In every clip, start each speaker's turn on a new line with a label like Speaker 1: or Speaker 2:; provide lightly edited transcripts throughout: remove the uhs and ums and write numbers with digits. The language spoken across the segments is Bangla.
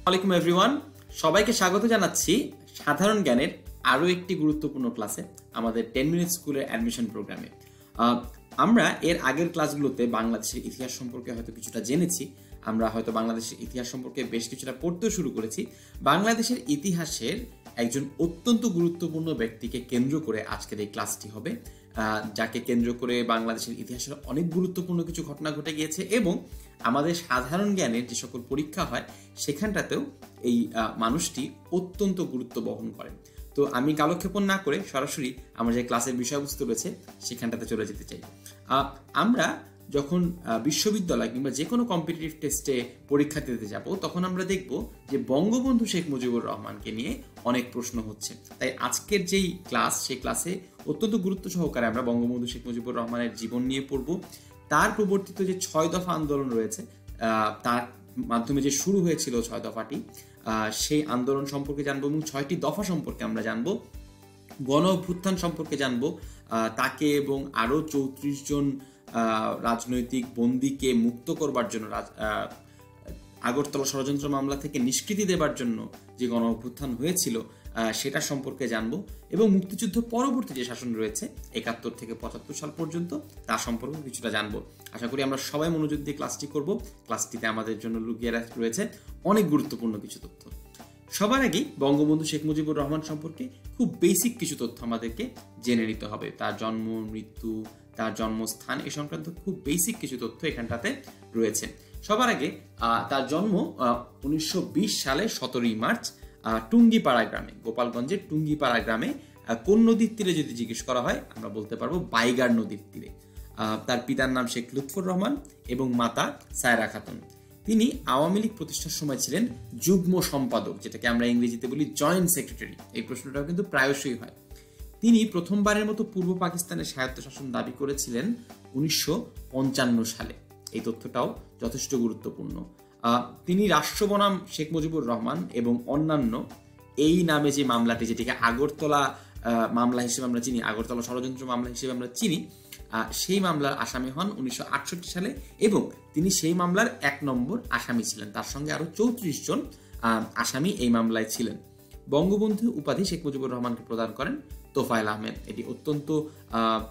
Speaker 1: আসসালামু আলাইকুম এভরিওয়ান, সবাইকে স্বাগত জানাচ্ছি সাধারণ জ্ঞানের আরো একটি গুরুত্বপূর্ণ ক্লাসে, আমাদের 10 মিনিট স্কুলের অ্যাডমিশন প্রোগ্রামে। আমরা এর আগের ক্লাসগুলোতে বাংলাদেশের ইতিহাস সম্পর্কে হয়তো কিছুটা জেনেছি, আমরা হয়তো বাংলাদেশের ইতিহাস সম্পর্কে বেশ কিছুটা পড়তেও শুরু করেছি। বাংলাদেশের ইতিহাসের একজন অত্যন্ত গুরুত্বপূর্ণ ব্যক্তিকে কেন্দ্র করে আজকের এই ক্লাসটি হবে, যাকে কেন্দ্র করে বাংলাদেশের ইতিহাসের অনেক গুরুত্বপূর্ণ কিছু ঘটনা ঘটে গিয়েছে এবং আমাদের সাধারণ জ্ঞানের যে সকল পরীক্ষা হয় সেখানটাতেও এই মানুষটি অত্যন্ত গুরুত্ব বহন করেন। তো আমি কালক্ষেপণ না করে সরাসরি আমার যে ক্লাসের বিষয়বস্তু রয়েছে সেখানটাতে চলে যেতে চাই। আমরা যখন বিশ্ববিদ্যালয় কিংবা যে কোনো কম্পিটিটিভ টেস্টে পরীক্ষা দিতে যাব, তখন আমরা দেখব যে বঙ্গবন্ধু শেখ মুজিবুর রহমানকে নিয়ে অনেক প্রশ্ন হচ্ছে। তাই আজকের যেই ক্লাস, সেই ক্লাসে অত্যন্ত গুরুত্ব সহকারে আমরা বঙ্গবন্ধু শেখ মুজিবুর রহমানের জীবন নিয়ে পড়ব। তার প্রবর্তিত যে 6 দফা আন্দোলন রয়েছে, তার মাধ্যমে যে শুরু হয়েছিল 6 দফাটি, সেই আন্দোলন সম্পর্কে জানবো এবং 6টি দফা সম্পর্কে আমরা জানবো। গণ অভ্যুত্থান সম্পর্কে জানবো, তাকে এবং আরো 34 জন রাজনৈতিক বন্দীকে মুক্ত করবার জন্য, আগরতলা ষড়যন্ত্র মামলা থেকে নিষ্কৃতি দেবার জন্য যে গণ অভ্যুত্থান হয়েছিল সেটা সম্পর্কে জানবো এবং মুক্তিযুদ্ধ পরবর্তী যে শাসন রয়েছে 71 থেকে 75 সাল পর্যন্ত, তা সম্পর্কে কিছুটা জানবো। আশা করি আমরা সবাই মনোযোগ দিয়ে ক্লাসটি করব। ক্লাসটিতে আমাদের জন্য লুকিয়ে রয়েছে অনেক গুরুত্বপূর্ণ কিছু তথ্য। সবার আগেই বঙ্গবন্ধু শেখ মুজিবুর রহমান সম্পর্কে খুব বেসিক কিছু তথ্য আমাদেরকে জেনে নিতে হবে। তার জন্ম, মৃত্যু, তার জন্মস্থান এ সংক্রান্ত খুব বেসিক কিছু তথ্য এখানটাতে রয়েছে। সবার আগে তার জন্ম 1920 সালে 17ই মার্চ টুঙ্গিপাড়া গ্রামে, গোপালগঞ্জের টুঙ্গিপাড়া গ্রামে। কোন নদীর তীরে যদি জিজ্ঞেস করা হয় আমরা বলতে পারবো বাইগার নদীর তীরে। তার পিতার নাম শেখ লুৎফর রহমান এবং মাতা সায়রা খাতুন। তিনি আওয়ামী লীগ প্রতিষ্ঠার সময় ছিলেন যুগ্ম সম্পাদক, যেটাকে আমরা ইংরেজিতে বলি জয়েন্ট সেক্রেটারি। এই প্রশ্নটাও কিন্তু প্রায়শই হয়। তিনি প্রথমবারের মতো পূর্ব পাকিস্তানের স্বায়ত্তশাসন দাবি করেছিলেন 1955 সালে। এই তথ্যটাও যথেষ্ট গুরুত্বপূর্ণ। তিনি রাষ্ট্র বনাম শেখ মুজিবুর রহমান এবং অন্যান্য এই নামে যে মামলাটি, যেটিকে আগরতলা মামলা হিসেবে আমরা চিনি, আগরতলা ষড়যন্ত্র মামলা হিসেবে আমরা চিনি, সেই মামলার আসামি হন 1968 সালে এবং তিনি সেই মামলার 1 নম্বর আসামি ছিলেন। তার সঙ্গে আরো 34 জন আসামি এই মামলায় ছিলেন। বঙ্গবন্ধু উপাধি শেখ মুজিবুর রহমানকে প্রদান করেন তোফায়েল আহমেদ। এটি অত্যন্ত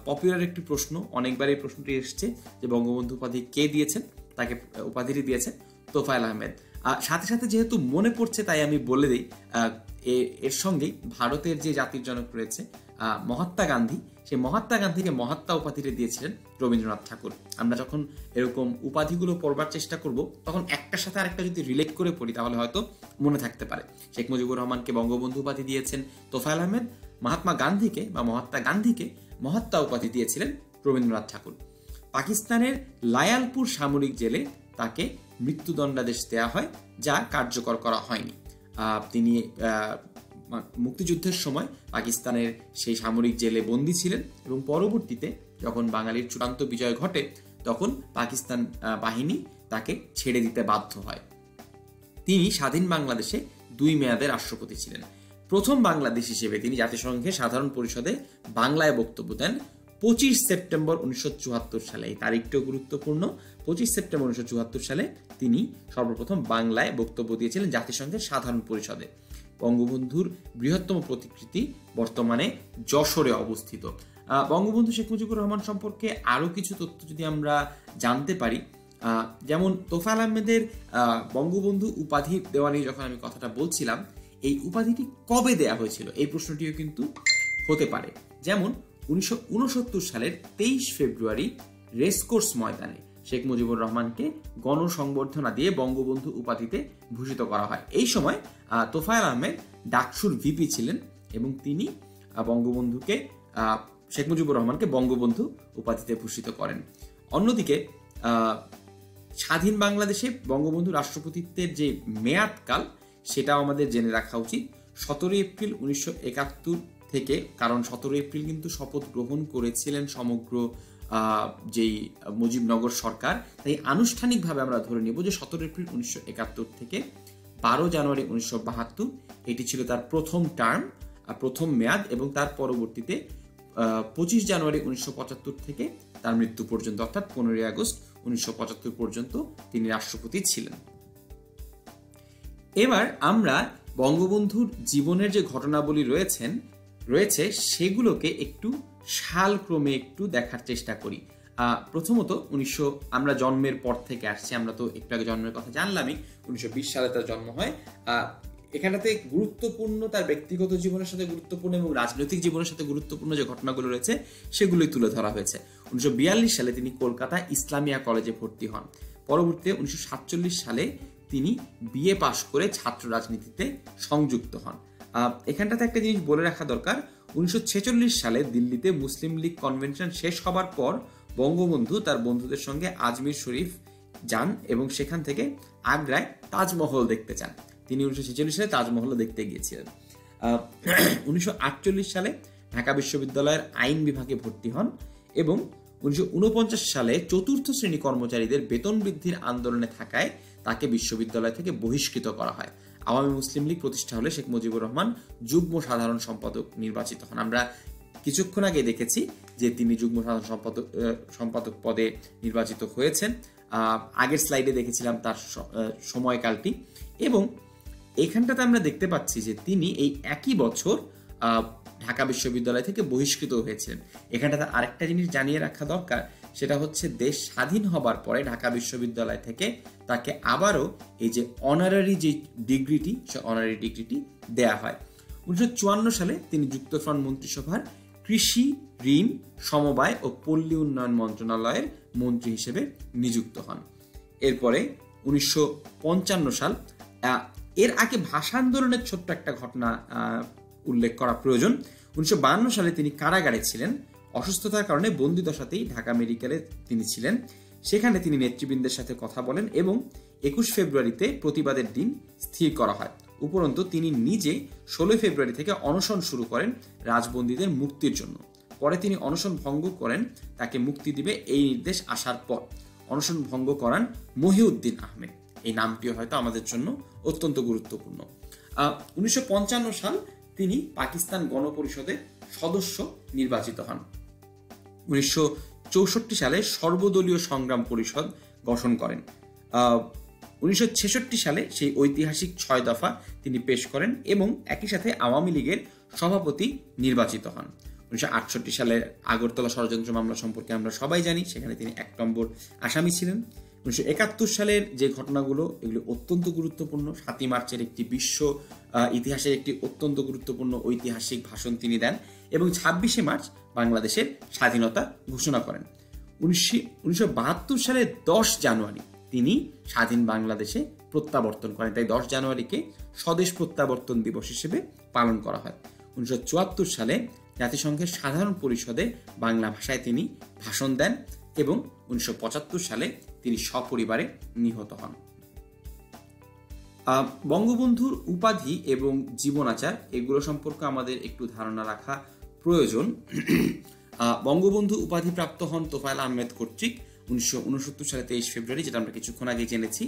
Speaker 1: পপুলার একটি প্রশ্ন, অনেকবার এই প্রশ্নটি এসেছে যে বঙ্গবন্ধু উপাধি কে দিয়েছেন। তাকে উপাধিটি দিয়েছেন তোফায়েল আহমেদ। সাথে সাথে যেহেতু মনে পড়ছে তাই আমি বলে দিই, এর সঙ্গেই ভারতের যে জাতির জনক রয়েছে মহাত্মা গান্ধী, সেই মহাত্মা গান্ধীকে মহাত্মা উপাধিটি দিয়েছিলেন রবীন্দ্রনাথ ঠাকুর। আমরা যখন এরকম উপাধিগুলো পড়বার চেষ্টা করব তখন একটার সাথে আরেকটা যদি রিলেট করে পড়ি তাহলে হয়তো মনে থাকতে পারে। শেখ মুজিবুর রহমানকে বঙ্গবন্ধু উপাধি দিয়েছেন তোফায়েল আহমেদ, মহাত্মা গান্ধীকে মহাত্মা উপাধি দিয়েছিলেন রবীন্দ্রনাথ ঠাকুর। পাকিস্তানের লায়ালপুর সামরিক জেলে তাকে মৃত্যুদণ্ডাদেশ দেওয়া হয়, যা কার্যকর করা হয়নি। তিনি মুক্তিযুদ্ধের সময় পাকিস্তানের সেই সামরিক জেলে বন্দী ছিলেন এবং পরবর্তীতে যখন বাঙালির চূড়ান্ত বিজয় ঘটে তখন পাকিস্তান বাহিনী তাকে ছেড়ে দিতে বাধ্য হয়। তিনি স্বাধীন বাংলাদেশে 2 মেয়াদে রাষ্ট্রপতি ছিলেন। প্রথম বাংলাদেশ হিসেবে তিনি জাতিসংঘের সাধারণ পরিষদে বাংলায় বক্তব্য দেন 25 সেপ্টেম্বর 1974 সালে। এই তারিখটাও গুরুত্বপূর্ণ। 25 সেপ্টেম্বর 1974 সালে তিনি সর্বপ্রথম বাংলায় বক্তব্য দিয়েছিলেন জাতিসংঘের সাধারণ পরিষদে। বঙ্গবন্ধুর বৃহত্তম প্রতিকৃতি বর্তমানে যশোরে অবস্থিত। বঙ্গবন্ধু শেখ মুজিবুর রহমান সম্পর্কে আরো কিছু তথ্য যদি আমরা জানতে পারি, যেমন তোফায়েল আহমেদের বঙ্গবন্ধু উপাধি দেওয়া নিয়ে যখন আমি কথাটা বলছিলাম, এই উপাধিটি কবে দেয়া হয়েছিল এই প্রশ্নটিও কিন্তু হতে পারে। যেমন 1969 সালের 23 ফেব্রুয়ারি রেসকোর্স ময়দানে শেখ মুজিবুর রহমানকে গণসংবর্ধনা দিয়ে বঙ্গবন্ধু উপাধিতে ভূষিত করা হয়। এই সময় তোফায়েল আহমেদ ডাকসুর ভিপি ছিলেন এবং তিনি শেখ মুজিবুর রহমানকে বঙ্গবন্ধু উপাধিতে ভূষিত করেন। অন্যদিকে স্বাধীন বাংলাদেশে বঙ্গবন্ধু রাষ্ট্রপতিত্বের যে মেয়াদকাল সেটাও আমাদের জেনে রাখা উচিত। 17 এপ্রিল 1971 থেকে, কারণ 17 এপ্রিল কিন্তু শপথ গ্রহণ করেছিলেন সমগ্র যেই মুজিবনগর সরকার, তাই আনুষ্ঠানিকভাবে আমরা ধরে নেব যে 17 এপ্রিল 1971 থেকে 12 জানুয়ারি 1972 এটি ছিল তার প্রথম টার্ম, প্রথম মেয়াদ, এবং তার পরবর্তীতে 25 জানুয়ারি 1975 থেকে তার মৃত্যু পর্যন্ত, অর্থাৎ 15 আগস্ট 1975 পর্যন্ত তিনি রাষ্ট্রপতি ছিলেন। এবার আমরা বঙ্গবন্ধুর জীবনের যে ঘটনাবলী রয়েছে সেগুলোকে একটু সালক্রমে একটু দেখার চেষ্টা করি। প্রথমত আমরা জন্মের পর থেকে আসছি, আমরা তো একটু আগে জন্মের কথা জানলামই। 1920 সালে তার জন্ম হয়। এখানটাতে গুরুত্বপূর্ণ তার ব্যক্তিগত জীবনের সাথে গুরুত্বপূর্ণ এবং রাজনৈতিক জীবনের সাথে গুরুত্বপূর্ণ যে ঘটনাগুলো রয়েছে সেগুলোই তুলে ধরা হয়েছে। 1942 সালে তিনি কলকাতা ইসলামিয়া কলেজে ভর্তি হন। পরবর্তীতে 1947 সালে তিনি বিএ পাশ করে ছাত্র রাজনীতিতে সংযুক্ত হন। এখানটাতে একটা জিনিস বলে রাখা দরকার, 1946 সালে দিল্লিতে মুসলিম লীগ কনভেনশন শেষ হবার পর বঙ্গবন্ধু তার বন্ধুদের সঙ্গে আজমির শরীফ যান এবং সেখান থেকে আগ্রায় তাজমহল দেখতে চান। তিনি 1946 সালে তাজমহল দেখতে গিয়েছিলেন। 1948 সালে ঢাকা বিশ্ববিদ্যালয়ের আইন বিভাগে ভর্তি হন এবং 1949 সালে চতুর্থ শ্রেণী কর্মচারীদের বেতন বৃদ্ধির আন্দোলনে থাকায় তাকে বিশ্ববিদ্যালয় থেকে বহিষ্কৃত করা হয়। আওয়ামী মুসলিম লীগ প্রতিষ্ঠা হলে শেখ মুজিবুর রহমান যুগ্ম সাধারণ সম্পাদক নির্বাচিত হন। আমরা কিছুক্ষণ আগে দেখেছি যে তিনি যুগ্ম সাধারণ সম্পাদক পদে নির্বাচিত হয়েছেন। আগের স্লাইডে দেখেছিলাম তার সময়কালটি এবং এখানটাতে আমরা দেখতে পাচ্ছি যে তিনি এই একই বছর ঢাকা বিশ্ববিদ্যালয় থেকে বহিষ্কৃত হয়েছিলেন। এখানটাতে আরেকটা জিনিস জানিয়ে রাখা দরকার, সেটা হচ্ছে দেশ স্বাধীন হবার পরে ঢাকা বিশ্ববিদ্যালয় থেকে তাকে আবারও এই যে অনারারি যে ডিগ্রিটি, সে অনারারি ডিগ্রিটি দেয়া হয়। 1954 সালে তিনি যুক্তফ্রন্ট মন্ত্রিসভার কৃষি, ঋণ, সমবায় ও পল্লী উন্নয়ন মন্ত্রণালয়ের মন্ত্রী হিসেবে নিযুক্ত হন। এরপরে 1955 সাল, এর আগে ভাষা আন্দোলনের ছোট্ট একটা ঘটনা উল্লেখ করা প্রয়োজন। 1952 সালে তিনি কারাগারে ছিলেন। অসুস্থতার কারণে বন্দিদশাতেই ঢাকা মেডিকেলে তিনি ছিলেন। সেখানে তিনি নেতৃবৃন্দের সাথে কথা বলেন এবং 21 ফেব্রুয়ারিতে প্রতিবাদের দিন স্থির করা হয়। উপরন্তু তিনি নিজে 16 ফেব্রুয়ারি থেকে অনশন শুরু করেন রাজবন্দীদের মুক্তির জন্য। পরে তিনি অনশন ভঙ্গ করেন, তাকে মুক্তি দিবে এই নির্দেশ আসার পর অনশন ভঙ্গ করান মহিউদ্দিন আহমেদ। এই নামটিও হয়তো আমাদের জন্য অত্যন্ত গুরুত্বপূর্ণ। 1955 সাল তিনি পাকিস্তান গণপরিষদের সদস্য নির্বাচিত হন। 1964 সালে সর্বদলীয় সংগ্রাম পরিষদ গঠন করেন। 1966 সালে সেই ঐতিহাসিক 6 দফা তিনি পেশ করেন এবং একই সাথে আওয়ামী লীগের সভাপতি নির্বাচিত হন। 1968 সালের আগরতলা ষড়যন্ত্র মামলা সম্পর্কে আমরা সবাই জানি, সেখানে তিনি 1 নম্বর আসামি ছিলেন। 1971 সালের যে ঘটনাগুলো, এগুলো অত্যন্ত গুরুত্বপূর্ণ। 7ই মার্চের একটি বিশ্ব ইতিহাসের একটি অত্যন্ত গুরুত্বপূর্ণ ঐতিহাসিক ভাষণ তিনি দেন এবং 26শে মার্চ বাংলাদেশের স্বাধীনতা ঘোষণা করেন। 1972 সালের 10 জানুয়ারি তিনি স্বাধীন বাংলাদেশে প্রত্যাবর্তন করেন। তাই 10 জানুয়ারিকে স্বদেশ প্রত্যাবর্তন দিবস হিসেবে পালন করা হয়। 1974 সালে জাতিসংঘের সাধারণ পরিষদে বাংলা ভাষায় তিনি ভাষণ দেন এবং 1975 সালে তিনি সপরিবারে নিহত হন। বঙ্গবন্ধুর উপাধি এবং জীবনাচার এগুলো সম্পর্কে আমাদের একটু ধারণা রাখা প্রয়োজন। বঙ্গবন্ধু উপাধি প্রাপ্ত হন তোফায়েল আহমেদ কর্তৃক 1969 সালে 23 ফেব্রুয়ারি, যেটা আমরা কিছুক্ষণ আগে জেনেছি।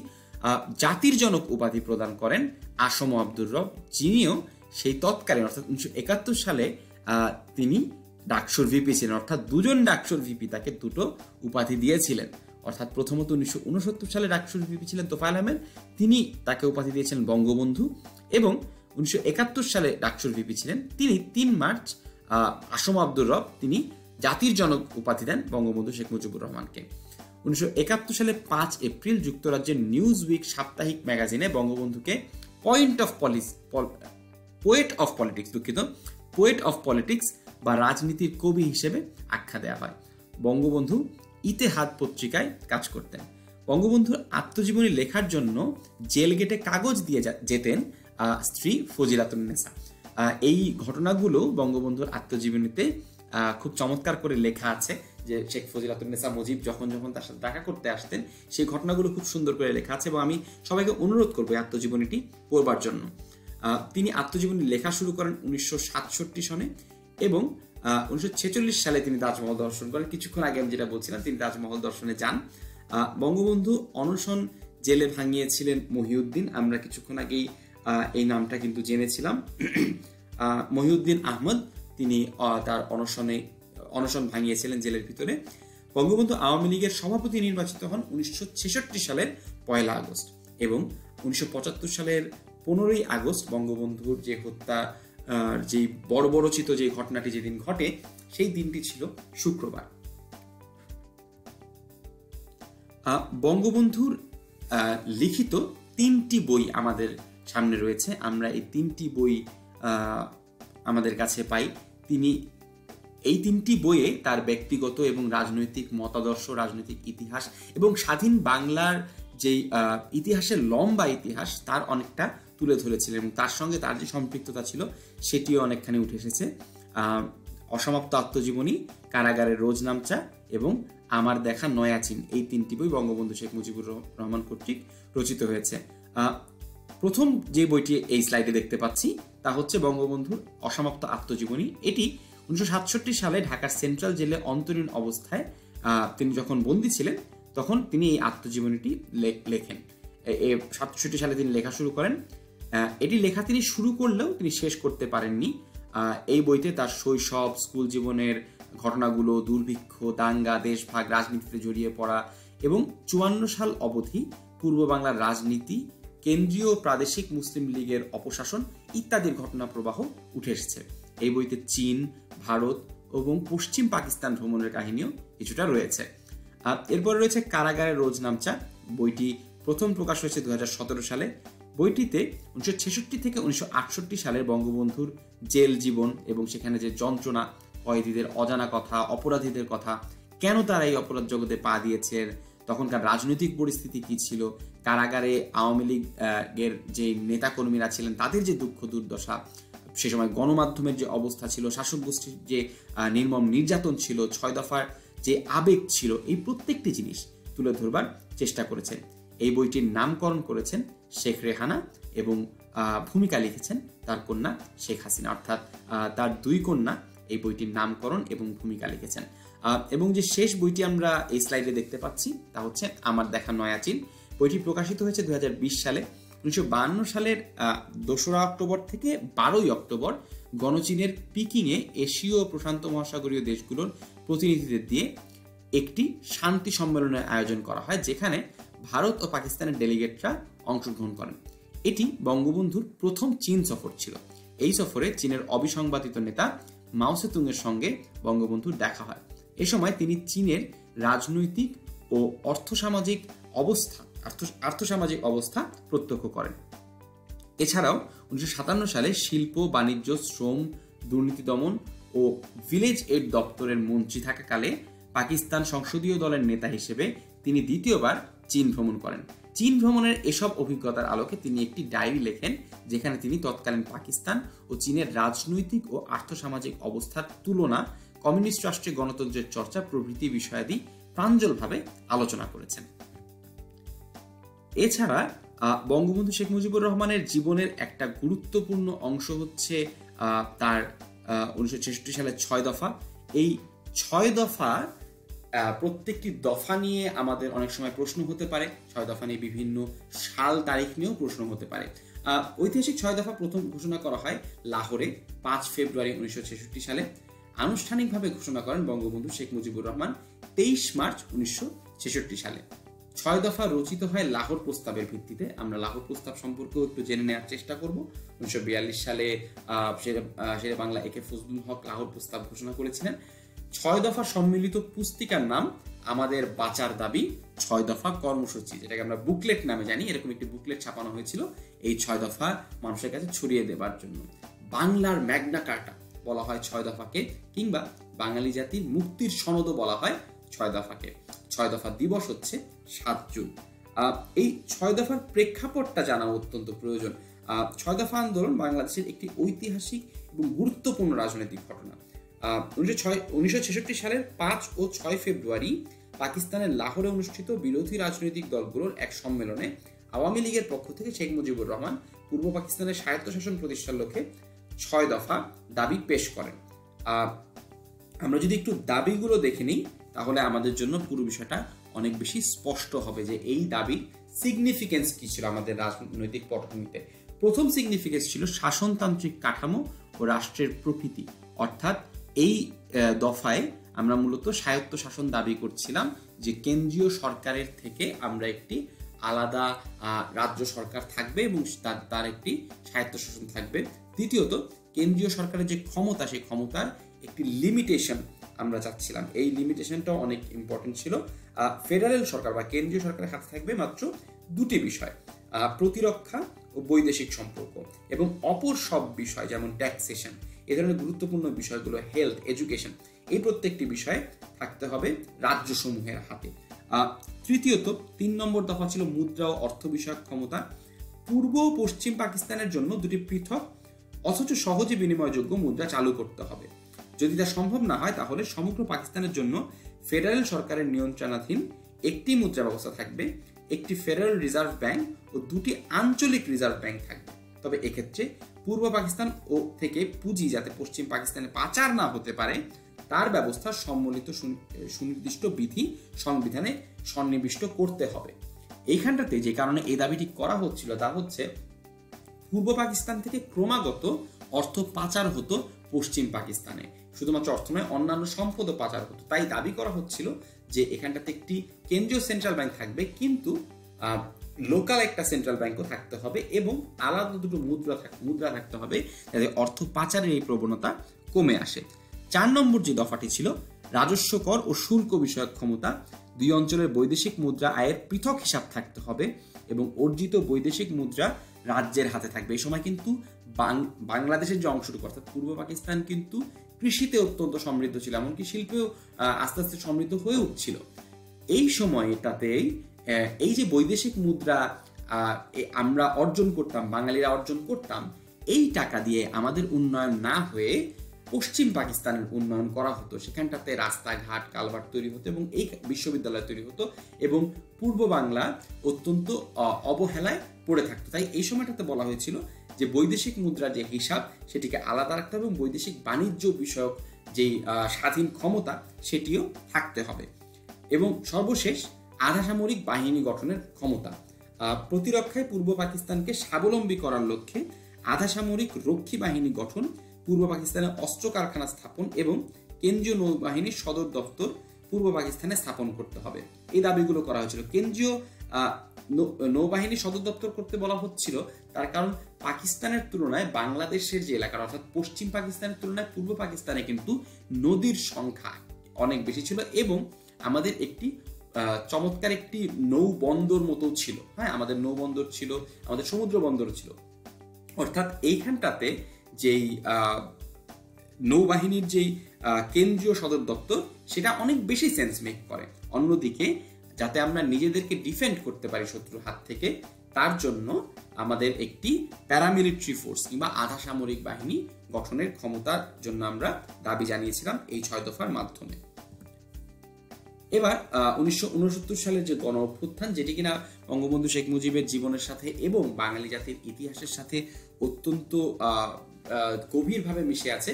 Speaker 1: জাতির জনক উপাধি প্রদান করেন আসম আব্দুর রব, যিনিও সেই তৎকালীন অর্থাৎ 1971 সালে তিনি ডাকসুর ভিপি ছিলেন। অর্থাৎ দুজন ডাকসুর ভিপি তাকে দুটো উপাধি দিয়েছিলেন। অর্থাৎ প্রথমত 1969 সালে ডাকসুর ভিপি ছিলেন তোফায়েল আহমেদ, তিনি তাকে উপাধি দিয়েছিলেন বঙ্গবন্ধু, এবং 1971 সালে ডাকসুর ভিপি ছিলেন তিনি 3 মার্চ আসম আব্দুর রব তিনি জাতির জনক উপাধি দেন বঙ্গবন্ধু শেখ মুজিবুর রহমানকে। 1971 সালে 5 এপ্রিল যুক্তরাজ্যের নিউজ উইক সাপ্তাহিক ম্যাগাজিনে বঙ্গবন্ধুকে পোয়েট অফ পলিটিক্স বা রাজনীতির কবি হিসেবে আখ্যা দেওয়া হয়। বঙ্গবন্ধু ইতেহাদ পত্রিকায় কাজ করতেন। বঙ্গবন্ধুর আত্মজীবনী লেখার জন্য জেল গেটে কাগজ দিয়ে যেতেন স্ত্রী ফজিলাতুন্নেসা। এই ঘটনাগুলো বঙ্গবন্ধুর আত্মজীবনীতে খুব চমৎকার করে লেখা আছে, যে শেখ ফজিলাতুন্নেসা মুজিব যখন তার সাথে দেখা করতে আসতেন সেই ঘটনাগুলো খুব সুন্দর করে লেখা আছে এবং আমি সবাইকে অনুরোধ করবো এই আত্মজীবনীটি পড়বার জন্য। তিনি আত্মজীবনী লেখা শুরু করেন 1967 সনে এবং 1946 সালে তিনি তাজমহল দর্শন করেন। কিছুক্ষণ আগে আমি যেটা বলছিলাম, তিনি তাজমহল দর্শনে যান। বঙ্গবন্ধু অনশন জেলে ভাঙিয়েছিলেন মহিউদ্দিন, আমরা কিছুক্ষণ আগেই এই নামটা কিন্তু জেনেছিলাম। মহিউদ্দিন আহমদ তিনি তার অনশন ভাঙিয়েছিলেন জেলের ভিতরে। বঙ্গবন্ধু আওয়ামী লীগের সভাপতি নির্বাচিত হন 1966 সালের 1 আগস্ট এবং 1975 সালের 15ই আগস্ট বঙ্গবন্ধুর যে হত্যা, যে বর্বরচিত যে ঘটনাটি যেদিন ঘটে, সেই দিনটি ছিল শুক্রবার। বঙ্গবন্ধুর লিখিত 3টি বই আমাদের সামনে রয়েছে। আমরা এই 3টি বই আমাদের কাছে পাই। তিনি এই 3টি বইয়ে তার ব্যক্তিগত এবং রাজনৈতিক মতাদর্শ, রাজনৈতিক ইতিহাস এবং স্বাধীন বাংলার যেই ইতিহাসের লম্বা ইতিহাস তার অনেকটা তুলে ধরেছিলেন, এবং তার সঙ্গে তার যে সম্পৃক্ততা ছিল সেটিও অনেকখানি উঠে এসেছে। অসমাপ্ত আত্মজীবনী, কারাগারের রোজনামচা এবং আমার দেখা নয়া চীন, এই 3টি বই বঙ্গবন্ধু শেখ মুজিবুর রহমান কর্তৃক রচিত হয়েছে। প্রথম যে বইটি এই স্লাইডে দেখতে পাচ্ছি তা হচ্ছে বঙ্গবন্ধুর অসমাপ্ত আত্মজীবনী। এটি 1967 সালে ঢাকার সেন্ট্রাল জেলে অন্তরীণ অবস্থায় তিনি যখন বন্দী ছিলেন তখন তিনি এই আত্মজীবনীটি লেখেন। 67 সালে তিনি লেখা শুরু করেন। এটি লেখা তিনি শুরু করলেও তিনি শেষ করতে পারেননি। এই বইতে তার শৈশব, স্কুল জীবনের ঘটনাগুলো, দুর্ভিক্ষ, দাঙ্গা, দেশভাগ, রাজনীতিতে জড়িয়ে পড়া এবং 54 সাল অবধি পূর্ব বাংলার রাজনীতি, কেন্দ্রীয় প্রাদেশিক মুসলিম লীগের অপশাসন ইত্যাদির ঘটনা প্রবাহ উঠে এসেছে। এই বইতে চীন, ভারত এবং পশ্চিম পাকিস্তান ভ্রমণের কাহিনীও কিছুটা রয়েছে। এরপর রয়েছে কারাগারের রোজনামচা। বইটি প্রথম প্রকাশ হয়েছে 2017 সালে। বইটিতে 1966 থেকে 1968 সালের বঙ্গবন্ধুর জেল জীবন এবং সেখানে যে যন্ত্রণা, কয়েদিদের অজানা কথা, অপরাধীদের কথা, কেন তারা এই অপরাধ জগতে পা দিয়েছেন, তখনকার রাজনৈতিক পরিস্থিতি কি ছিল, কারাগারে আওয়ামী লীগের যে নেতাকর্মীরা ছিলেন তাদের যে দুঃখ দুর্দশা, সে সময় গণমাধ্যমের যে অবস্থা ছিল, শাসক গোষ্ঠীর যে নির্মম নির্যাতন ছিল, 6 দফার যে আবেগ ছিল, এই প্রত্যেকটি জিনিস তুলে ধরবার চেষ্টা করেছেন। এই বইটির নামকরণ করেছেন শেখ রেহানা এবং ভূমিকা লিখেছেন তার কন্যা শেখ হাসিনা, অর্থাৎ তার 2 কন্যা এই বইটির নামকরণ এবং ভূমিকা লিখেছেন। এবং যে শেষ বইটি আমরা এই স্লাইডে দেখতে পাচ্ছি তা হচ্ছে আমার দেখা নয়া চীন। বইটি প্রকাশিত হয়েছে 2020 সালে। 1952 সালের 2রা অক্টোবর থেকে 12ই অক্টোবর গণচীনের পিকিংয়ে এশীয় প্রশান্ত মহাসাগরীয় দেশগুলোর প্রতিনিধিদের দিয়ে একটি শান্তি সম্মেলনের আয়োজন করা হয়, যেখানে ভারত ও পাকিস্তানের ডেলিগেটরা অংশগ্রহণ করেন। এটি বঙ্গবন্ধুর প্রথম চীন সফর ছিল। এই সফরে চীনের অবিসংবাদিত নেতা মাও সেতুংয়ের সঙ্গে বঙ্গবন্ধুর দেখা হয়। এ সময় তিনি চীনের রাজনৈতিক ও আর্থসামাজিক অবস্থা প্রত্যক্ষ করেন। এছাড়াও 1957 সালে শিল্প, বাণিজ্য, শ্রম, দুর্নীতি দমন ও ভিলেজ এইড দপ্তরের মন্ত্রী থাকাকালে পাকিস্তান সংসদীয় দলের নেতা হিসেবে তিনি দ্বিতীয়বার চীন ভ্রমণ করেন। চীন ভ্রমণের এসব অভিজ্ঞতার আলোকে তিনি একটি ডায়েরি লেখেন, যেখানে তিনি তৎকালীন পাকিস্তান ও চীনের রাজনৈতিক ও আর্থসামাজিক অবস্থার তুলনা, কমিউনিস্ট রাষ্ট্রে গণতন্ত্রের চর্চা প্রভৃতি বিষয়াদি প্রাঞ্জলভাবে আলোচনা করেছেন। এছাড়া বঙ্গবন্ধু শেখ মুজিবুর রহমানের জীবনের একটা গুরুত্বপূর্ণ অংশ হচ্ছে তার 1966 সালের 6 দফা। এই 6 দফা, প্রত্যেকটি দফা নিয়ে আমাদের অনেক সময় প্রশ্ন হতে পারে। 6 দফা নিয়ে বিভিন্ন সাল তারিখ নিয়েও প্রশ্ন হতে পারে। ঐতিহাসিক 6 দফা প্রথম ঘোষণা করা হয় লাহোরে 5 ফেব্রুয়ারি 1966 সালে। আনুষ্ঠানিকভাবে ঘোষণা করেন বঙ্গবন্ধু শেখ মুজিবুর রহমান 23 মার্চ 1966 সালে। 6 দফা রচিত হয় লাহোর প্রস্তাবের ভিত্তিতে। আমরা লাহোর প্রস্তাব সম্পর্কেও একটু জেনে নেওয়ার চেষ্টা করব। 1942 সালে শেরে বাংলা একে ফজলুল হক লাহোর প্রস্তাব ঘোষণা করেছিলেন। 6 দফা সম্মিলিত পুস্তিকার নাম আমাদের বাঁচার দাবি 6 দফা কর্মসূচি, যেটাকে আমরা বুকলেট নামে জানি। এরকম একটি বুকলেট ছাপানো হয়েছিল এই 6 দফা মানুষের কাছে ছড়িয়ে দেবার জন্য। বাংলার ম্যাগনা কার্টা বলা হয় 6 দফাকে, কিংবা বাঙালি জাতির মুক্তির সনদও বলা হয় 6 দফাকে। 6 দফা দিবস হচ্ছে 7 জুন। এই 6 দফার প্রেক্ষাপটটা জানা অত্যন্ত প্রয়োজন। 6 দফা আন্দোলন বাংলাদেশের একটি ঐতিহাসিক এবং গুরুত্বপূর্ণ রাজনৈতিক ঘটনা। 1966 সালের 5 ও 6 ফেব্রুয়ারি পাকিস্তানের লাহোরে অনুষ্ঠিত বিরোধী রাজনৈতিক দলগুলোর এক সম্মেলনে আওয়ামী লীগের পক্ষ থেকে শেখ মুজিবুর রহমান পূর্ব পাকিস্তানের স্বায়ত্তশাসন প্রতিষ্ঠার লক্ষ্যে 6 দফা দাবি পেশ করেন। আমরা যদি একটু দাবিগুলো দেখে নিই তাহলে আমাদের জন্য পুরো বিষয়টা অনেক বেশি স্পষ্ট হবে যে এই দাবির সিগনিফিকেন্স কি ছিল আমাদের রাজনৈতিক পটভূমিতে। প্রথম সিগনিফিকেন্স ছিল শাসনতান্ত্রিক কাঠামো ও রাষ্ট্রের প্রকৃতি, অর্থাৎ এই দফায় আমরা মূলত স্বায়ত্তশাসন দাবি করছিলাম, যে কেন্দ্রীয় সরকারের থেকে আমরা একটি আলাদা রাজ্য সরকার থাকবে এবং তার একটি স্বায়ত্তশাসন থাকবে। দ্বিতীয়ত, কেন্দ্রীয় সরকারের যে ক্ষমতা, সেই ক্ষমতার একটি লিমিটেশন আমরা চাচ্ছিলাম। এই লিমিটেশনটাও অনেক ইম্পর্টেন্ট ছিল। ফেডারেল সরকার বা কেন্দ্রীয় সরকারের হাতে থাকবে মাত্র দুটি বিষয়, প্রতিরক্ষা ও বৈদেশিক সম্পর্ক, এবং অপর সব বিষয় যেমন ট্যাক্সেশন, এ ধরনের গুরুত্বপূর্ণ বিষয়গুলো, হেলথ, এডুকেশন, এই প্রত্যেকটি বিষয়ে থাকতে হবে রাজ্যসমূহের হাতে। তৃতীয়ত, 3 নম্বর দফা ছিল মুদ্রা ও অর্থ বিষয়ক ক্ষমতা। পূর্ব ও পশ্চিম পাকিস্তানের জন্য দুটি পৃথক অথচ সহজে বিনিময়যোগ্য মুদ্রা চালু করতে হবে। যদি তা সম্ভব না হয় তাহলে সমগ্র পাকিস্তানের জন্য ফেডারেল সরকারের নিয়ন্ত্রণাধীন একটি মুদ্রা ব্যবস্থা থাকবে, একটি ফেডারেল রিজার্ভ ব্যাংক ও দুটি আঞ্চলিক রিজার্ভ ব্যাংক থাকবে। তবে এক্ষেত্রে পূর্ব পাকিস্তান ও থেকে পুঁজি যাতে পশ্চিম পাকিস্তানে পাচার না হতে পারে তার ব্যবস্থা সম্মিলিত সুনির্দিষ্ট বিধি সংবিধানে সন্নিবিষ্ট করতে হবে। এইখানটাতে যে কারণে এই দাবিটি করা হচ্ছিল তা হচ্ছে, পূর্ব পাকিস্তান থেকে ক্রমাগত অর্থ পাচার হতো পশ্চিম পাকিস্তানে, শুধুমাত্র অর্থ নয় অন্যান্য সম্পদও পাচার হতো। তাই দাবি করা হচ্ছিল যে এখানটাতে একটি কেন্দ্রীয় সেন্ট্রাল ব্যাংক থাকবে, কিন্তু লোকাল একটা সেন্ট্রাল ব্যাংকও থাকতে হবে এবং আলাদা দুটো মুদ্রা থাকতে হবে, যাতে অর্থ পাচারের এই প্রবণতা কমে আসে। 4 নম্বর যে দফাটি ছিল রাজস্ব কর ও শুল্ক বিষয়ক ক্ষমতা। দুই অঞ্চলের বৈদেশিক মুদ্রা আয়ের পৃথক হিসাব থাকতে হবে এবং অর্জিত বৈদেশিক মুদ্রা রাজ্যের হাতে থাকবে। এই সময় কিন্তু বাংলাদেশের যে অংশটুকু অর্থাৎ পূর্ব পাকিস্তান কিন্তু কৃষিতে অত্যন্ত সমৃদ্ধ ছিল, এমনকি শিল্পেও আস্তে আস্তে সমৃদ্ধ হয়ে উঠছিল। এই সময়টাতেই এই যে বৈদেশিক মুদ্রা আমরা অর্জন করতাম, বাঙালিরা অর্জন করতাম, এই টাকা দিয়ে আমাদের উন্নয়ন না হয়ে পশ্চিম পাকিস্তানের উন্নয়ন করা হতো। সেখানটাতে রাস্তাঘাট, কালভার্ট তৈরি হতো এবং এই বিশ্ববিদ্যালয় তৈরি হতো এবং পূর্ব বাংলা অত্যন্ত অবহেলায় পড়ে থাকতো। তাই এই সময়টাতে বলা হয়েছিল যে বৈদেশিক মুদ্রার যে হিসাব সেটিকে আলাদা রাখতে হবে এবং বৈদেশিক বাণিজ্য বিষয়ক যেই স্বাধীন ক্ষমতা সেটিও থাকতে হবে। এবং সর্বশেষ, আধা সামরিক বাহিনী গঠনের ক্ষমতা। প্রতিরক্ষায় পূর্ব পাকিস্তানকে স্বাবলম্বী করার লক্ষ্যে আধা সামরিক রক্ষী বাহিনী গঠন, পূর্ব পাকিস্তানে অস্ত্র কারখানা স্থাপন এবং কেন্দ্রীয় নৌবাহিনীর সদর দপ্তর পূর্ব পাকিস্তানে স্থাপন করতে হবে, এই দাবিগুলো করা হয়েছিল। কেন্দ্রীয় নৌবাহিনীর সদর দপ্তর করতে বলা হচ্ছিল তার কারণ পাকিস্তানের তুলনায় বাংলাদেশের যে এলাকা অর্থাৎ পশ্চিম পাকিস্তানের তুলনায় পূর্ব পাকিস্তানে কিন্তু নদীর সংখ্যা অনেক বেশি ছিল এবং আমাদের একটি চমৎকার একটি নৌ বন্দর মতো ছিল। হ্যাঁ, আমাদের নৌ বন্দর ছিল, আমাদের সমুদ্র বন্দর ছিল। অর্থাৎ এইখানটাতে যেই নৌবাহিনীর যেই কেন্দ্রীয় সদর দপ্তর সেটা অনেক বেশি সেন্স মেক করে। অন্যদিকে যাতে আমরা নিজেদেরকে ডিফেন্ড করতে পারি শত্রুর হাত থেকে, তার জন্য আমাদের একটি প্যারামিলিটারি ফোর্স কিংবা আধা সামরিক বাহিনী গঠনের ক্ষমতার জন্য আমরা দাবি জানিয়েছিলাম এই 6 দফার মাধ্যমে। এবার 1969 সালের যে গণ অভ্যুত্থান, যেটি কিনা বঙ্গবন্ধু শেখ মুজিবের জীবনের সাথে এবং বাঙালি জাতির ইতিহাসের সাথে অত্যন্ত গভীরভাবে মিশে আছে।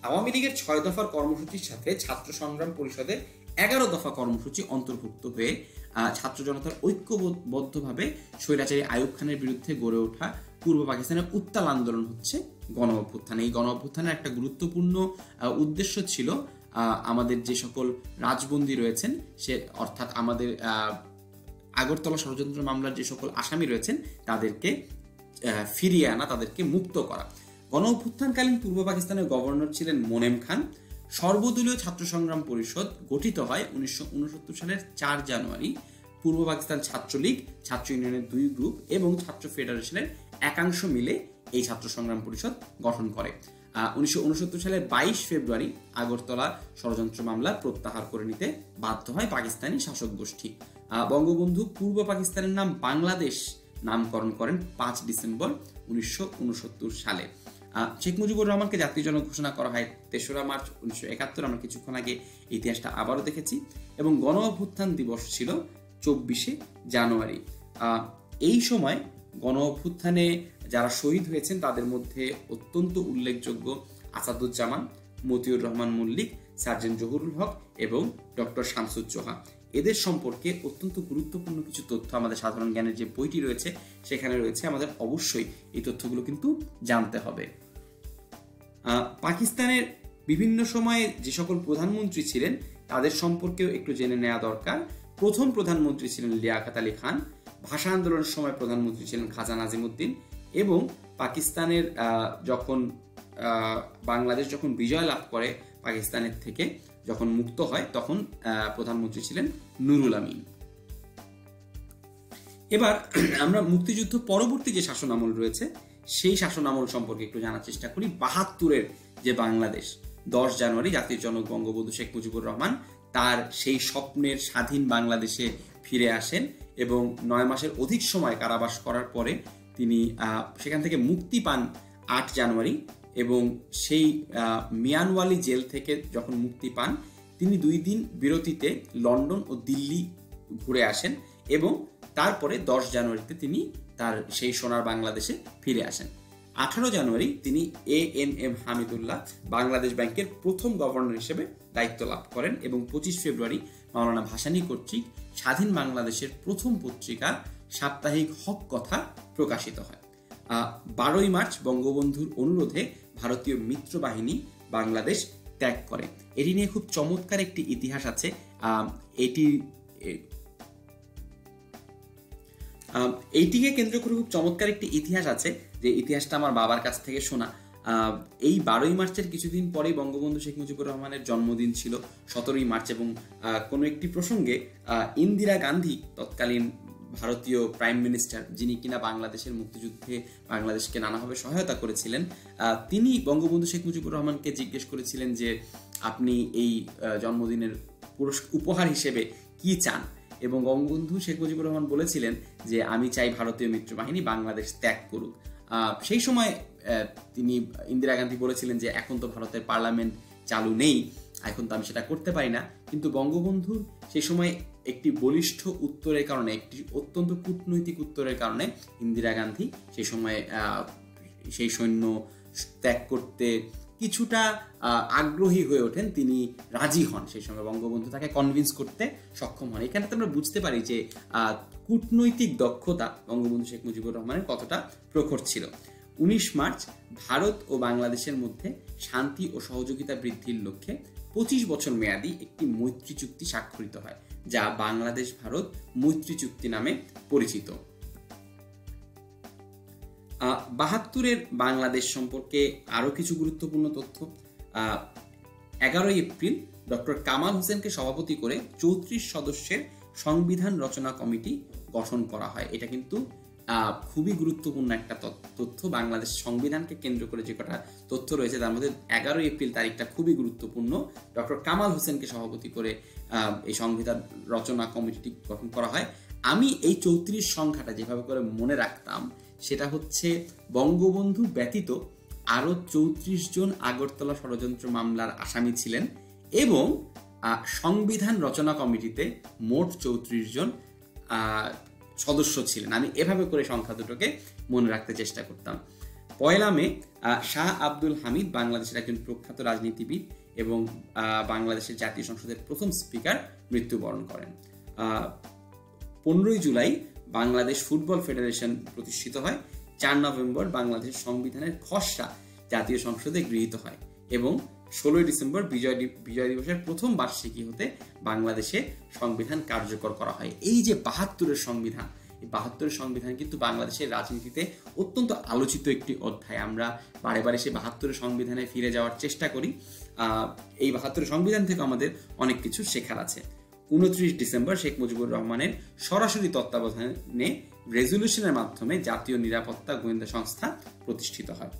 Speaker 1: আওয়ামী লীগের 6 দফার কর্মসূচির সাথে ছাত্র সংগ্রাম পরিষদের 11 দফা কর্মসূচি অন্তর্ভুক্ত হয়ে ছাত্র জনতার ঐক্যবদ্ধভাবে স্বৈরাচারী আইয়ুব খানের বিরুদ্ধে গড়ে ওঠা পূর্ব পাকিস্তানের উত্তাল আন্দোলন হচ্ছে গণ অভ্যুত্থান। এই গণ অভ্যুত্থানের একটা গুরুত্বপূর্ণ উদ্দেশ্য ছিল আমাদের যে সকল রাজবন্দী রয়েছেন সে অর্থাৎ আমাদের আগরতলা ষড়যন্ত্র মামলার যে সকল আসামি রয়েছেন তাদেরকে ফিরিয়ে আনা, তাদেরকে মুক্ত করা। গণ অভ্যুত্থানকালীন পূর্ব পাকিস্তানের গভর্নর ছিলেন মোনেম খান। সর্বদলীয় ছাত্র সংগ্রাম পরিষদ গঠিত হয় 1969 সালের 4 জানুয়ারি। পূর্ব পাকিস্তান ছাত্রলীগ, ছাত্র ইউনিয়নের 2 গ্রুপ এবং ছাত্র ফেডারেশনের একাংশ মিলে এই ছাত্র সংগ্রাম পরিষদ গঠন করে। 1969 সালের 22 ফেব্রুয়ারি আগরতলা ষড়যন্ত্র মামলা প্রত্যাহার করে নিতে বাধ্য হয় পাকিস্তানি শাসক গোষ্ঠী। বঙ্গবন্ধু পূর্ব পাকিস্তানের নাম বাংলাদেশ নামকরণ করেন 5 ডিসেম্বর 1969 সালে। শেখ মুজিবুর রহমানকে জাতির জনক ঘোষণা করা হয় 3রা মার্চ 1971। আমরা কিছুক্ষণ আগে ইতিহাসটা আবারও দেখেছি। এবং গণ অভ্যুত্থান দিবস ছিল 24শে জানুয়ারি। এই সময় গণ অভ্যুত্থানে যারা শহীদ হয়েছেন তাদের মধ্যে অত্যন্ত উল্লেখযোগ্য আসাদুজ্জামান, মতিউর রহমান মল্লিক, সার্জেন্ট জহুরুল হক এবং ডক্টর শামসুজ্জোহা। এদের সম্পর্কে অত্যন্ত গুরুত্বপূর্ণ কিছু তথ্য আমাদের সাধারণ জ্ঞানের যে বইটি রয়েছে সেখানে রয়েছে। আমাদের অবশ্যই এই তথ্যগুলো কিন্তু জানতে হবে। পাকিস্তানের বিভিন্ন সময়ে যে সকল প্রধানমন্ত্রী ছিলেন তাদের সম্পর্কেও একটু জেনে নেওয়া দরকার। প্রথম প্রধানমন্ত্রী ছিলেন লিয়াকত আলী খান, ভাষা আন্দোলনের সময় প্রধানমন্ত্রী ছিলেন খাজা নাজিমুদ্দিন, এবং পাকিস্তানের যখন বাংলাদেশ যখন বিজয় লাভ করে পাকিস্তানের থেকে, যখন মুক্ত হয়, তখন প্রধানমন্ত্রী ছিলেন নুরুল আমিন। এবার আমরা মুক্তিযুদ্ধ পরবর্তী যে শাসন আমল রয়েছে সেই শাসন আমল সম্পর্কে একটু জানার চেষ্টা করি। ৭২-এর যে বাংলাদেশ, 10 জানুয়ারি জাতির জনক বঙ্গবন্ধু শেখ মুজিবুর রহমান তার সেই স্বপ্নের স্বাধীন বাংলাদেশে ফিরে আসেন, এবং 9 মাসের অধিক সময় কারাবাস করার পরে তিনি সেখান থেকে মুক্তি পান 8 জানুয়ারি, এবং সেই মিয়ানওয়ালি জেল থেকে যখন মুক্তি পান তিনি 2 দিন বিরতিতে লন্ডন ও দিল্লি ঘুরে আসেন, এবং তারপরে 10 জানুয়ারিতে তিনি তার সেই সোনার বাংলাদেশে ফিরে আসেন। 18 জানুয়ারি তিনি ANM হামিদুল্লাহ বাংলাদেশ ব্যাংকের প্রথম গভর্নর হিসেবে দায়িত্ব লাভ করেন, এবং 25 ফেব্রুয়ারি মাওলানা ভাসানী কর্তৃক স্বাধীন বাংলাদেশের প্রথম পত্রিকা সাপ্তাহিক হক কথা প্রকাশিত হয়। 12ই মার্চ বঙ্গবন্ধুর অনুরোধে ভারতীয় মিত্রবাহিনী বাংলাদেশ ত্যাগ করে। এটি নিয়ে খুব চমৎকার একটি ইতিহাস আছে। এইটিকে কেন্দ্র করে খুব চমৎকার একটি ইতিহাস আছে, যে ইতিহাসটা আমার বাবার কাছ থেকে শোনা। এই 12ই মার্চের কিছুদিন পরেই বঙ্গবন্ধু শেখ মুজিবুর রহমানের জন্মদিন ছিল 17ই মার্চ, এবং কোনো একটি প্রসঙ্গে ইন্দিরা গান্ধী, তৎকালীন ভারতীয় প্রাইম মিনিস্টার, যিনি কিনা বাংলাদেশের মুক্তিযুদ্ধে বাংলাদেশকে নানাভাবে সহায়তা করেছিলেন, তিনি বঙ্গবন্ধু শেখ মুজিবুর রহমানকে জিজ্ঞেস করেছিলেন যে আপনি এই জন্মদিনের উপহার হিসেবে কি চান, এবং বঙ্গবন্ধু শেখ মুজিবুর রহমান বলেছিলেন যে আমি চাই ভারতীয় মিত্রবাহিনী বাংলাদেশ ত্যাগ করুক। সেই সময় তিনি ইন্দিরা গান্ধী বলেছিলেন যে এখন তো ভারতের পার্লামেন্ট চালু নেই, এখন তো আমি সেটা করতে পারি না। কিন্তু বঙ্গবন্ধুর সেই সময় একটি বলিষ্ঠ উত্তরের কারণে, একটি অত্যন্ত কূটনৈতিক উত্তরের কারণে ইন্দিরা গান্ধী সেই সময় সেই সৈন্য ত্যাগ করতে কিছুটা আগ্রহী হয়ে ওঠেন, তিনি রাজি হন। সেই সময় বঙ্গবন্ধু তাকে কনভিন্স করতে সক্ষম হন। এখানে আমরা বুঝতে পারি যে কূটনৈতিক দক্ষতা বঙ্গবন্ধু শেখ মুজিবুর রহমানের কতটা প্রখর ছিল। 19 মার্চ ভারত ও বাংলাদেশের মধ্যে শান্তি ও সহযোগিতা বৃদ্ধির লক্ষ্যে 25 বছর মেয়াদী একটি মৈত্রী চুক্তি স্বাক্ষরিত হয়, যা বাংলাদেশ ভারত মৈত্রী চুক্তি নামে পরিচিত। ৭২-এর বাংলাদেশ সম্পর্কে আরো কিছু গুরুত্বপূর্ণ তথ্য। 11 এপ্রিল ডক্টর কামাল হোসেনকে সভাপতি করে 34 সদস্যের সংবিধান রচনা কমিটি গঠন করা হয়। এটা কিন্তু খুবই গুরুত্বপূর্ণ একটা তথ্য। বাংলাদেশ সংবিধানকে কেন্দ্র করে যে কটা তথ্য রয়েছে তার মধ্যে 11 এপ্রিল তারিখটা খুবই গুরুত্বপূর্ণ। ডক্টর কামাল হোসেনকে সভাপতি করে এই সংবিধান রচনা কমিটিটি গঠন করা হয়। আমি এই 34 সংখ্যাটা যেভাবে করে মনে রাখতাম সেটা হচ্ছে বঙ্গবন্ধু ব্যতীত আরো 34 জন আগরতলা ষড়যন্ত্র মামলার আসামি ছিলেন, এবং সংবিধান রচনা কমিটিতে মোট 34 জন সদস্য ছিলেন। আমি এভাবে করে সংখ্যা দুটোকে মনে রাখতে চেষ্টা করতাম। 1 মে শাহ আব্দুল হামিদ বাংলাদেশের একজন প্রখ্যাত রাজনীতিবিদ এবং বাংলাদেশের জাতীয় সংসদের প্রথম স্পিকার মৃত্যুবরণ করেন। 15 জুলাই বাংলাদেশ ফুটবল ফেডারেশন প্রতিষ্ঠিত হয়। 4 নভেম্বর বাংলাদেশের সংবিধানের খসড়া জাতীয় সংসদে গৃহীত হয়, এবং 16 ডিসেম্বর বিজয় দিবসের প্রথম বার্ষিকী হতে বাংলাদেশে সংবিধান কার্যকর করা হয়। এই যে 72-এর সংবিধান, এই 72-এর সংবিধান কিন্তু বাংলাদেশের রাজনীতিতে অত্যন্ত আলোচিত একটি অধ্যায়। আমরা বারে বারে সেই 72-এর সংবিধানে ফিরে যাওয়ার চেষ্টা করি। এই 72-এর সংবিধান থেকে আমাদের অনেক কিছু শেখার আছে। 29 ডিসেম্বর শেখ মুজিবুর রহমানের সরাসরি তত্ত্বাবধানে রেজলিউশনের মাধ্যমে জাতীয় নিরাপত্তা গোয়েন্দা সংস্থা প্রতিষ্ঠিত হয়।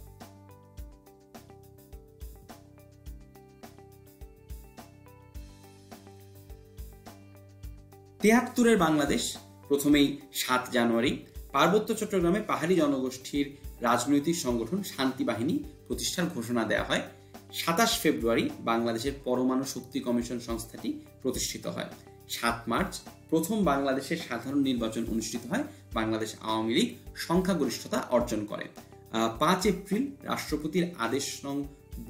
Speaker 1: তিয়াত্তরের বাংলাদেশ প্রথমেই 7 জানুয়ারি পার্বত্য চট্টগ্রামে পাহাড়ি জনগোষ্ঠীর রাজনৈতিক সংগঠন শান্তি বাহিনী প্রতিষ্ঠার ঘোষণা দেওয়া হয়। 27 ফেব্রুয়ারি বাংলাদেশের পরমাণু শক্তি কমিশন সংস্থাটি প্রতিষ্ঠিত হয়। 7 মার্চ প্রথম বাংলাদেশের সাধারণ নির্বাচন অনুষ্ঠিত হয়। বাংলাদেশ আওয়ামী লীগ সংখ্যাগরিষ্ঠতা অর্জন করে। 5 এপ্রিল রাষ্ট্রপতির আদেশ নং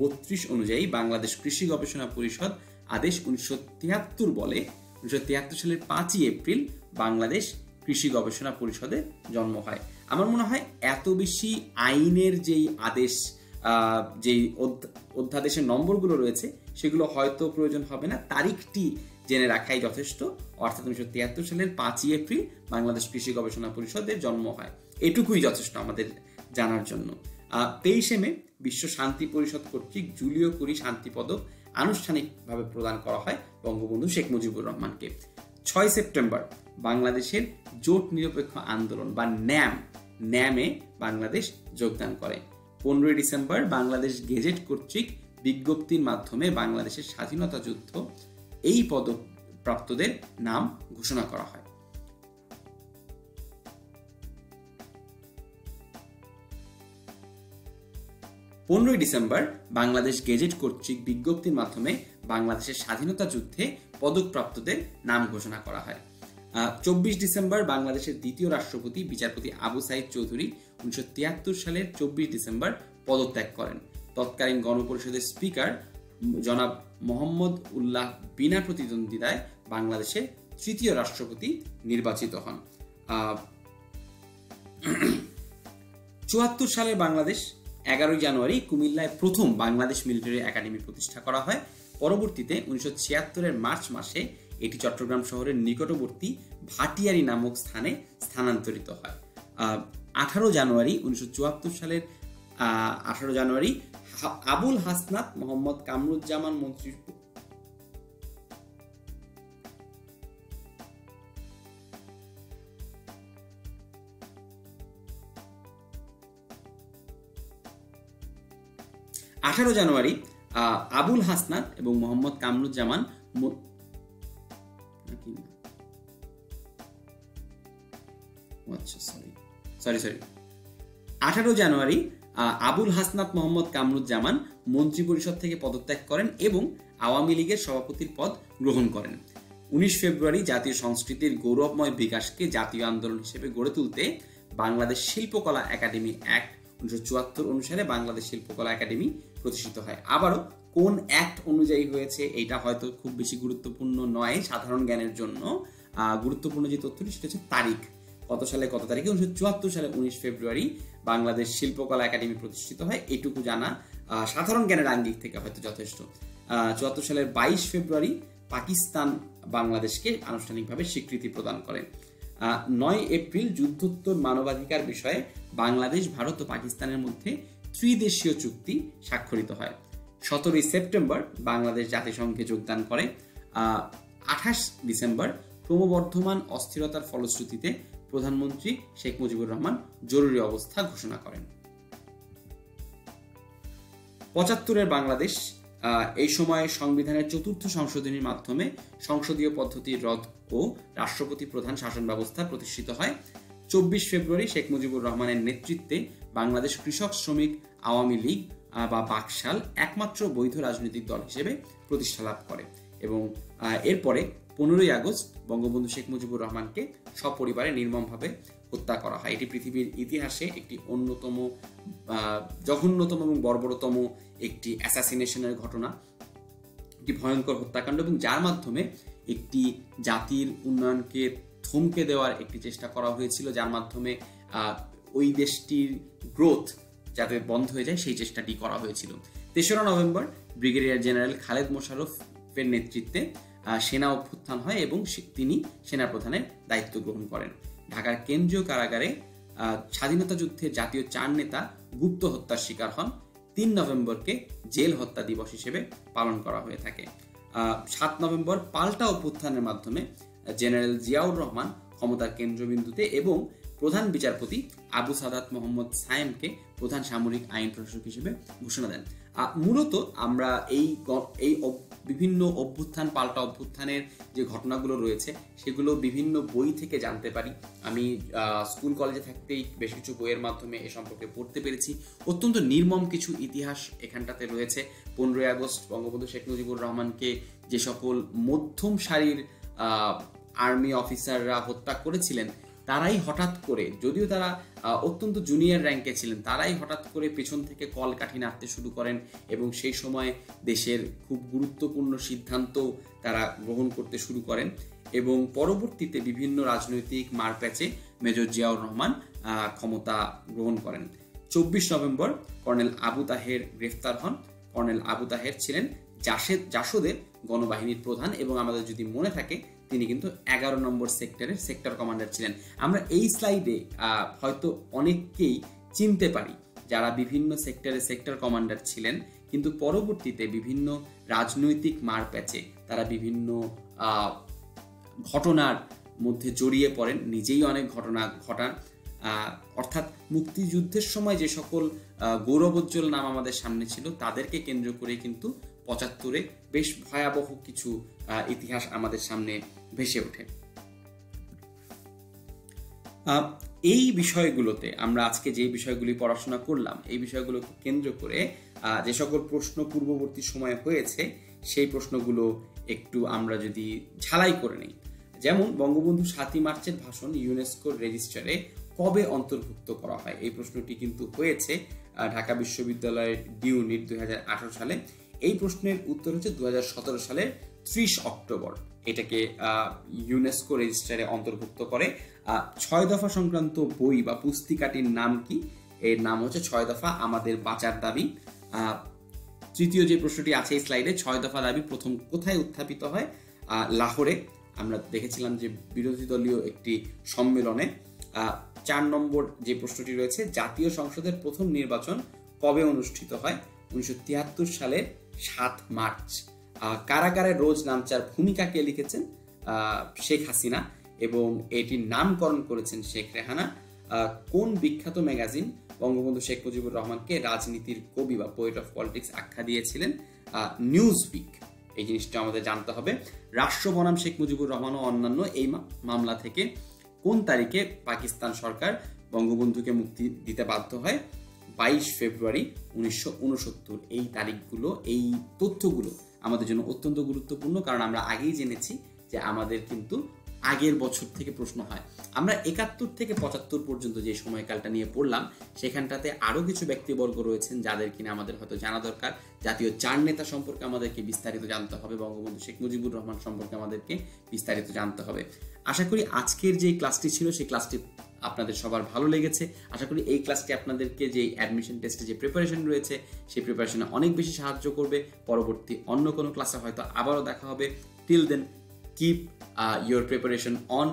Speaker 1: 32 অনুযায়ী বাংলাদেশ কৃষি গবেষণা পরিষদ আদেশ 1973 বলে 1973 সালের 5 এপ্রিল বাংলাদেশ কৃষি গবেষণা পরিষদের জন্ম হয়। আমার মনে হয় এত বেশি আইনের যেই আদেশ, যেই অধ্যাদেশের নম্বরগুলো রয়েছে সেগুলো হয়তো প্রয়োজন হবে না, তারিখটি জেনে রাখাই যথেষ্ট। অর্থাৎ 1973 সালের 5ই এপ্রিল বাংলাদেশ কৃষি গবেষণা পরিষদের জন্ম হয়, এটুকুই যথেষ্ট আমাদের জানার জন্য। 23শে মে বিশ্ব শান্তি পরিষদ কর্তৃক জুলিও কুরি শান্তি পদক আনুষ্ঠানিকভাবে প্রদান করা হয় বঙ্গবন্ধু শেখ মুজিবুর রহমানকে। 6 সেপ্টেম্বর বাংলাদেশের জোট নিরপেক্ষ আন্দোলন বা ন্যামে বাংলাদেশ যোগদান করে। 15 ডিসেম্বর বাংলাদেশ গেজেট কর্তৃক বিজ্ঞপ্তির মাধ্যমে বাংলাদেশের স্বাধীনতা যুদ্ধ এই পদক প্রাপ্তদের নাম ঘোষণা করা হয়। 15 ডিসেম্বর বাংলাদেশ গেজেট কর্তৃক বিজ্ঞপ্তির মাধ্যমে বাংলাদেশের স্বাধীনতা যুদ্ধে পদকপ্রাপ্তদের নাম ঘোষণা করা হয়। 24 ডিসেম্বর বাংলাদেশের দ্বিতীয় রাষ্ট্রপতি বিচারপতি আবু সাইদ চৌধুরী 1973 সালের 24 ডিসেম্বর পদত্যাগ করেন। তৎকালীন গণপরিষদের স্পিকার জনাব মোহাম্মদ উল্লাহ বিনা প্রতিদ্বন্দ্বিতায় বাংলাদেশের তৃতীয় রাষ্ট্রপতি নির্বাচিত হন। 74 সালে বাংলাদেশ 11 জানুয়ারি কুমিল্লায় প্রথম বাংলাদেশ মিলিটারি একাডেমি প্রতিষ্ঠা করা হয়। পরবর্তীতে 1976 মার্চ মাসে এটি চট্টগ্রাম শহরের নিকটবর্তী ভাটিয়ারি নামক স্থানে স্থানান্তরিত হয়। 18 জানুয়ারি 1974 সালের 18 জানুয়ারি আবুল হাসনাত মোহাম্মদ কামরুজ্জামান মন্ত্রী 18 জানুয়ারি আবুল হাসনাত এবং মোহাম্মদ কামরুজ্জামান 18 জানুয়ারি আবুল হাসনাত মোহাম্মদ কামরুজ্জামান মন্ত্রিপরিষদ থেকে পদত্যাগ করেন এবং আওয়ামী লীগের সভাপতির পদ গ্রহণ করেন। 19 ফেব্রুয়ারি জাতীয় সংস্কৃতির গৌরবময় বিকাশকে জাতীয় আন্দোলন হিসেবে গড়ে তুলতে বাংলাদেশ শিল্পকলা একাডেমি অ্যাক্ট 1974 অনুসারে বাংলাদেশ শিল্পকলা একাডেমি প্রতিষ্ঠিত হয়। আবারও কোন অ্যাক্ট অনুযায়ী হয়েছে এটা হয়তো খুব বেশি গুরুত্বপূর্ণ নয়, সাধারণ জ্ঞানের জন্য গুরুত্বপূর্ণ যে তথ্যটি সেটা হচ্ছে তারিখ, কত সালে কত তারিখে। 1974 সালে 19 ফেব্রুয়ারি বাংলাদেশ শিল্পকলা একাডেমি প্রতিষ্ঠিত হয়, এটুকু জানা সাধারণ জ্ঞানের আঙ্গিক থেকে হয়তো যথেষ্ট। 74 সালের 22 ফেব্রুয়ারি পাকিস্তান বাংলাদেশকে আনুষ্ঠানিকভাবে স্বীকৃতি প্রদান করে। 9 এপ্রিল যুদ্ধোত্তর মানবাধিকার বিষয়ে বাংলাদেশ, ভারত ও পাকিস্তানের মধ্যে ত্রিদেশীয় চুক্তি স্বাক্ষরিত হয়। 17 সেপ্টেম্বর বাংলাদেশ জাতিসংঘে যোগদান করে। 28 ডিসেম্বর ক্রমবর্ধমান অস্থিরতার ফলশ্রুতিতে প্রধানমন্ত্রী শেখ মুজিবুর রহমান জরুরি অবস্থা ঘোষণা করেন। 75-এর বাংলাদেশ এই সময়ে সংবিধানের 4র্থ সংশোধনীর মাধ্যমে সংসদীয় পদ্ধতির রদ ও রাষ্ট্রপতি প্রধান শাসন ব্যবস্থা প্রতিষ্ঠিত হয়। 24 ফেব্রুয়ারি শেখ মুজিবুর রহমানের নেতৃত্বে বাংলাদেশ কৃষক শ্রমিক আওয়ামী লীগ বা বাকশাল একমাত্র বৈধ রাজনৈতিক দল হিসেবে প্রতিষ্ঠা লাভ করে এবং এরপরে 15 আগস্ট বঙ্গবন্ধু শেখ মুজিবুর রহমানকে সপরিবারে নির্মমভাবে হত্যা করা হয়। এটি পৃথিবীর ইতিহাসে একটি অন্যতম জঘন্যতম এবং বর্বরতম একটি অ্যাসাসিনেশনের ঘটনা, একটি ভয়ঙ্কর হত্যাকাণ্ড, এবং যার মাধ্যমে একটি জাতির উন্নয়নকে থমকে দেওয়ার একটি চেষ্টা করা হয়েছিল, যার মাধ্যমে ওই দেশটির গ্রোথ যাতে বন্ধ হয়ে যায় সেই চেষ্টাটি করা হয়েছিল। 3রা নভেম্বর ব্রিগেডিয়ার জেনারেল খালেদ মোশাররফের নেতৃত্বে সেনা অভ্যুত্থান হয় এবং তিনি সেনাপ্রধানের দায়িত্ব গ্রহণ করেন। ঢাকার কেন্দ্রীয় কারাগারে স্বাধীনতা যুদ্ধে জাতীয় 4 নেতা গুপ্ত হত্যার শিকার হন। 3 নভেম্বরকে জেল হত্যা দিবস হিসেবে পালন করা হয়ে থাকে। 7 নভেম্বর পাল্টা অভ্যুত্থানের মাধ্যমে জেনারেল জিয়াউর রহমান ক্ষমতার কেন্দ্রবিন্দুতে এবং প্রধান বিচারপতি আবু সাদাত মোহাম্মদ সায়েমকে প্রধান সামরিক আইন প্রশাসক হিসেবে ঘোষণা দেন। মূলত আমরা এই বিভিন্ন অভ্যুত্থান, পাল্টা অভ্যুত্থানের যে ঘটনাগুলো রয়েছে সেগুলো বিভিন্ন বই থেকে জানতে পারি। আমি স্কুল কলেজে থাকতেই বেশ কিছু বইয়ের মাধ্যমে এ সম্পর্কে পড়তে পেরেছি। অত্যন্ত নির্মম কিছু ইতিহাস এখানটাতে রয়েছে। 15 আগস্ট বঙ্গবন্ধু শেখ মুজিবুর রহমানকে যে সকল মধ্যম সারির আর্মি অফিসাররা হত্যা করেছিলেন, তারাই হঠাৎ করে, যদিও তারা অত্যন্ত জুনিয়র র্যাঙ্কে ছিলেন, তারাই হঠাৎ করে পেছন থেকে কলকাঠি নাড়তে শুরু করেন এবং সেই সময় দেশের খুব গুরুত্বপূর্ণ সিদ্ধান্ত তারা গ্রহণ করতে শুরু করেন এবং পরবর্তীতে বিভিন্ন রাজনৈতিক মারপ্যাচে মেজর জিয়াউর রহমান ক্ষমতা গ্রহণ করেন। 24 নভেম্বর কর্নেল আবু তাহের গ্রেফতার হন। কর্নেল আবু তাহের ছিলেন জাসদের গণবাহিনীর প্রধান, এবং আমাদের যদি মনে থাকে তিনি কিন্তু 11 নম্বর সেক্টরের সেক্টর কমান্ডার ছিলেন। আমরা এই স্লাইডে হয়তো অনেককেই চিনতে পারি যারা বিভিন্ন সেক্টরে সেক্টর কমান্ডার ছিলেন, কিন্তু পরবর্তীতে বিভিন্ন রাজনৈতিক মারপ্যাচে তারা বিভিন্ন ঘটনার মধ্যে জড়িয়ে পড়েন, নিজেই অনেক ঘটনা ঘটান। অর্থাৎ মুক্তিযুদ্ধের সময় যে সকল গৌরবোজ্জ্বল নাম আমাদের সামনে ছিল তাদেরকে কেন্দ্র করে কিন্তু 75-এ বেশ ভয়াবহ কিছু ইতিহাস আমাদের সামনে ভেসে ওঠে। এই বিষয়গুলোতে আমরা আজকে যে বিষয়গুলি পড়াশোনা করলাম, এই বিষয়গুলোকে কেন্দ্র করে যে সকল প্রশ্ন পূর্ববর্তী সময়ে হয়েছে সেই প্রশ্নগুলো একটু আমরা যদি ঝালাই করে নিই। যেমন বঙ্গবন্ধু 7ই মার্চের ভাষণ ইউনেস্কোর রেজিস্টারে কবে অন্তর্ভুক্ত করা হয়, এই প্রশ্নটি কিন্তু হয়েছে ঢাকা বিশ্ববিদ্যালয়ের ডি ইউনিট 2018 সালে। এই প্রশ্নের উত্তর হচ্ছে 2017 সালের 30 অক্টোবর এটাকে ইউনেস্কো রেজিস্টারে অন্তর্ভুক্ত করে। 6 দফা সংক্রান্ত বই বা পুস্তিকাটির নাম কি? এর নাম হচ্ছে 6 দফা আমাদের বাঁচার দাবি। তৃতীয় যে প্রশ্নটি আছে এই স্লাইডে, 6 দফা দাবি প্রথম কোথায় উত্থাপিত হয়? লাহোরে। আমরা দেখেছিলাম যে বিরোধী দলীয় একটি সম্মেলনে। 4 নম্বর যে প্রশ্নটি রয়েছে, জাতীয় সংসদের প্রথম নির্বাচন কবে অনুষ্ঠিত হয়? 1973 সালের 7 মার্চ। কারাগারে রোজ নামচার ভূমিকা কে লিখেছেন? শেখ হাসিনা, এবং এটির নামকরণ করেছেন শেখ রেহানা। কোন বিখ্যাত ম্যাগাজিন বঙ্গবন্ধু শেখ মুজিবুর রহমানকে রাজনীতির কবি বা পোয়েট অফ পলিটিক্স আখ্যা দিয়েছিলেন? Newsweek. এই জিনিসটা আমাদের জানতে হবে। রাষ্ট্র বনাম শেখ মুজিবুর রহমান ও অন্যান্য এই মামলা থেকে কোন তারিখে পাকিস্তান সরকার বঙ্গবন্ধুকে মুক্তি দিতে বাধ্য হয়? 22 ফেব্রুয়ারি 1969। এই তারিখগুলো, এই তথ্যগুলো আমাদের জন্য অত্যন্ত গুরুত্বপূর্ণ, কারণ আমরা আগেই জেনেছি যে আমাদের কিন্তু আগের বছর থেকে প্রশ্ন হয়। আমরা 71 থেকে 75 পর্যন্ত যে সময়কালটা নিয়ে পড়লাম, সেখানটাতে আরও কিছু ব্যক্তিবর্গ রয়েছেন যাদের কিনা আমাদের হয়তো জানা দরকার। জাতীয় 4 নেতা সম্পর্কে আমাদেরকে বিস্তারিত জানতে হবে, বঙ্গবন্ধু শেখ মুজিবুর রহমান সম্পর্কে আমাদেরকে বিস্তারিত জানতে হবে। আশা করি আজকের যে ক্লাসটি ছিল সেই ক্লাসটি আপনাদের সবার ভালো লেগেছে। আশা করি এই ক্লাসটি আপনাদেরকে যে অ্যাডমিশন টেস্টে যে প্রিপারেশন রয়েছে সেই প্রিপারেশনে অনেক বেশি সাহায্য করবে। পরবর্তী অন্য কোনো ক্লাসে হয়তো আবারও দেখা হবে। Till then keep your preparation on.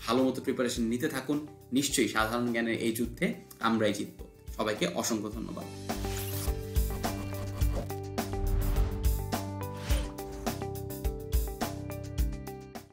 Speaker 1: ভালো মতো প্রিপারেশন নিতে থাকুন। নিশ্চয়ই সাধারণ জ্ঞানের এই যুদ্ধে আমরাই জিতব। সবাইকে অসংখ্য ধন্যবাদ।